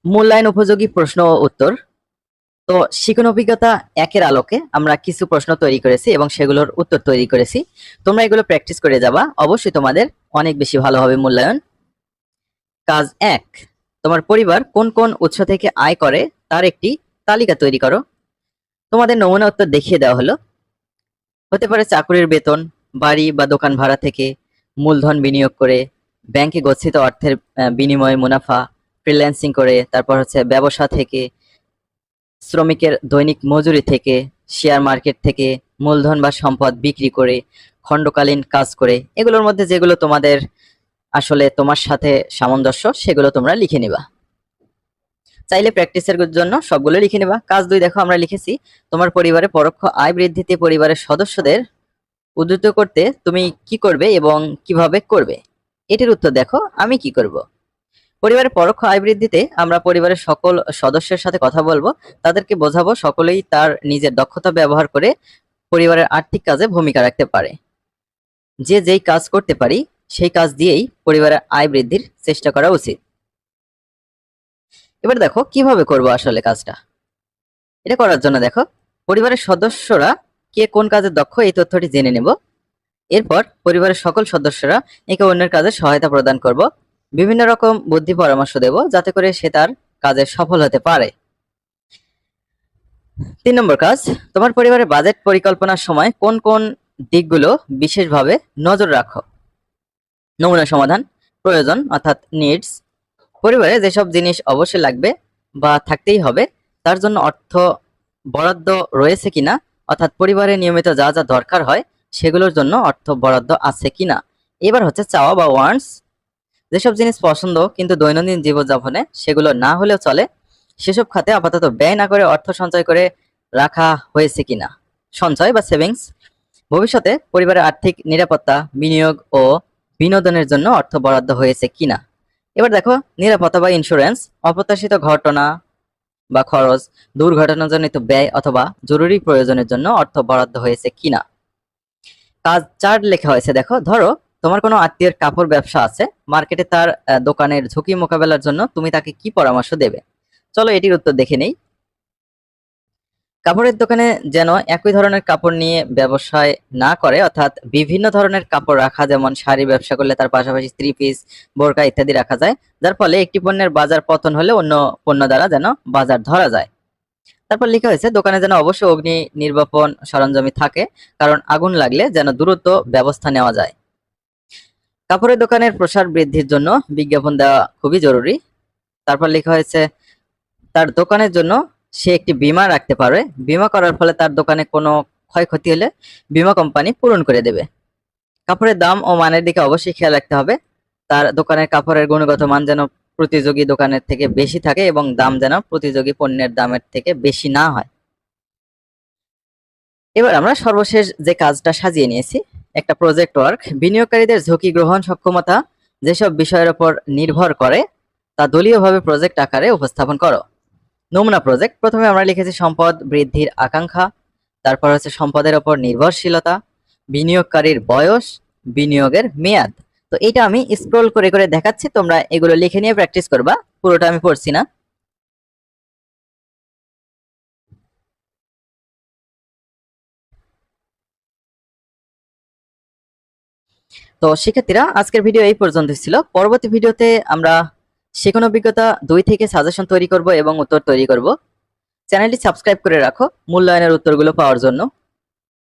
মূল্যায়ন উপযোগী প্রশ্ন ও উত্তর। তো শিখন অভিজ্ঞতা একের আলোকে আমরা কিছু প্রশ্ন তৈরি করেছি এবং সেগুলোর উত্তর তৈরি করেছি। তোমরা এগুলো প্র্যাকটিস করে যাবা, অবশ্যই তোমাদের অনেক বেশি ভালো হবে মূল্যায়ন। কাজ ১, তোমার পরিবার কোন কোন উৎস থেকে আয় করে তার একটি তালিকা তৈরি করো। তোমাদের নমুনা উত্তর দেখিয়ে দেওয়া হলো। হতে পারে চাকরির বেতন, বাড়ি বা দোকান ভাড়া থেকে, মূলধন বিনিয়োগ করে, ব্যাংকে গচ্ছিত অর্থের বিনিময়ে মুনাফা, ফ্রিল্যান্সিং করে, তারপর হচ্ছে ব্যবসা থেকে, শ্রমিকের দৈনিক মজুরি থেকে, শেয়ার মার্কেট থেকে, মূলধন বা সম্পদ বিক্রি করে, খণ্ডকালীন কাজ করে। এগুলোর মধ্যে যেগুলো তোমাদের আসলে তোমার সাথে সামঞ্জস্য সেগুলো তোমরা লিখে নিবা। চাইলে প্র্যাকটিসের জন্য সবগুলো লিখে নিবা। কাজ 2 দেখো আমরা লিখেছি, তোমার পরিবারে পরোক্ষ আয় বৃদ্ধিতে পরিবারের সদস্যদের উদ্বুদ্ধ করতে তুমি কি করবে এবং কিভাবে করবে। এটির উত্তর দেখো, আমি কি করব। পরিবারের পরোক্ষ আয় বৃদ্ধিতে আমরা পরিবারের সকল সদস্যের সাথে কথা বলবো, তাদেরকে বোঝাবো সকলেই তার নিজের দক্ষতা ব্যবহার করে পরিবারের আর্থিক কাজে ভূমিকা রাখতে পারে। যে যেই কাজ করতে পারি সেই কাজ দিয়েই পরিবারের আয় বৃদ্ধির চেষ্টা করা উচিত। এবার দেখো কিভাবে করব আসলে কাজটা। এটা করার জন্য দেখো, পরিবারের সদস্যরা কে কোন কাজে দক্ষ এই তথ্যটি জেনে নেব। এরপর পরিবারের সকল সদস্যরা একে অন্যের কাজে সহায়তা প্রদান করব। বিভিন্ন রকম বুদ্ধি পরামর্শ দেব যাতে করে সে তার কাজে সফল হতে পারে। 3 নম্বর কাজ, তোমার পরিবারের বাজেট পরিকল্পনার সময় কোন কোন দিকগুলো বিশেষভাবে নজর রাখো। নমুনা সমাধান। প্রয়োজন অর্থাৎ নিডস, পরিবারে যেসব জিনিস অবশ্যই লাগবে বা থাকতেই হবে তার জন্য অর্থ বরাদ্দ রয়েছে কিনা, অর্থাৎ পরিবারে নিয়মিত যা যা দরকার হয় সেগুলোর জন্য অর্থ বরাদ্দ আছে কিনা। এবার হচ্ছে চাওয়া বা ওয়ান্টস, যেসব জিনিস পছন্দ কিন্তু দৈনন্দিন জীবনযাপনে সেগুলো না হলেও চলে, সেসব খাতে আপাতত ব্যয় না করে অর্থ সঞ্চয় করে রাখা হয়েছে কিনা। সঞ্চয় বা সেভিংস, ভবিষ্যতে পরিবারের আর্থিক নিরাপত্তা, বিনিয়োগ ও বিনোদনের জন্য অর্থ বরাদ্দ হয়েছে কিনা। এবার দেখো নিরাপত্তা বা ইন্স্যুরেন্স, অপ্রত্যাশিত ঘটনা বা খরচ, দুর্ঘটনাজনিত ব্যয় অথবা জরুরি প্রয়োজনের জন্য অর্থ বরাদ্দ হয়েছে কিনা। কাজ 4 লেখা হয়েছে দেখো, ধরো তোমার কোনো আত্মীয়ের কাপড় ব্যবসা আছে, মার্কেটে তার দোকানের ঝুঁকি মোকাবেলার জন্য তুমি তাকে কি পরামর্শ দেবে। চলো এটির উত্তর দেখে নেই। কাপড়ের দোকানে যেন একই ধরনের কাপড় নিয়ে ব্যবসায় না করে, অর্থাৎ বিভিন্ন ধরনের কাপড় রাখা, যেমন শাড়ি ব্যবসা করলে তার পাশাপাশি 3 পিস, বোরকা ইত্যাদি রাখা যায়, যার ফলে একটি পণ্যের বাজার পতন হলে অন্য পণ্য দ্বারা যেন বাজার ধরা যায়। তারপর লেখা হয়েছে দোকানে যেন অবশ্যই অগ্নি নির্বাপন সরঞ্জাম থাকে, কারণ আগুন লাগলে যেন দ্রুত ব্যবস্থা নেওয়া যায়। কাপড়ের দোকানের প্রসার বৃদ্ধির জন্য বিজ্ঞাপন দেওয়া খুবই জরুরি। তারপর লেখা হয়েছে তার দোকানের জন্য সে একটি বীমা রাখতে পারে, বীমা করার ফলে তার দোকানে কোনো ক্ষয়ক্ষতি হলে বীমা কোম্পানি পূরণ করে দেবে। কাপড়ের দাম ও মানের দিকে অবশ্যই খেয়াল রাখতে হবে, তার দোকানের কাপড়ের গুণগত মান যেন প্রতিযোগী দোকানের থেকে বেশি থাকে এবং দাম যেন প্রতিযোগী পণ্যের দামের থেকে বেশি না হয়। এবার আমরা সর্বশেষ যে কাজটা সাজিয়ে নিয়েছি, একটা প্রজেক্ট ওয়ার্ক। বিনিয়োগকারীদের ঝুঁকি গ্রহণ সক্ষমতা যেসব বিষয়ের উপর নির্ভর করে তা দলীয়ভাবে প্রজেক্ট আকারে উপস্থাপন করো। নমুনা প্রজেক্ট, প্রথমে আমরা লিখেছি সম্পদ বৃদ্ধির আকাঙ্ক্ষা, তারপর হচ্ছে সম্পদের উপর নির্ভরশীলতা, বিনিয়োগকারীর বয়স, বিনিয়োগের মেয়াদ। তো এটা আমি স্ক্রল করে করে দেখাচ্ছি, তোমরা এগুলো লিখে নিয়ে প্র্যাকটিস করবা, পুরোটা আমি পড়ছি না। তো শিক্ষার্থীরা আজকের ভিডিও এই পর্যন্ত ছিল। পরবর্তী ভিডিওতে আমরা শিখন অভিজ্ঞতা 2 থেকে সাজেশন তৈরি করব এবং উত্তর তৈরি করব। চ্যানেলটি সাবস্ক্রাইব করে রাখো মূল্যায়নের উত্তরগুলো পাওয়ার জন্য।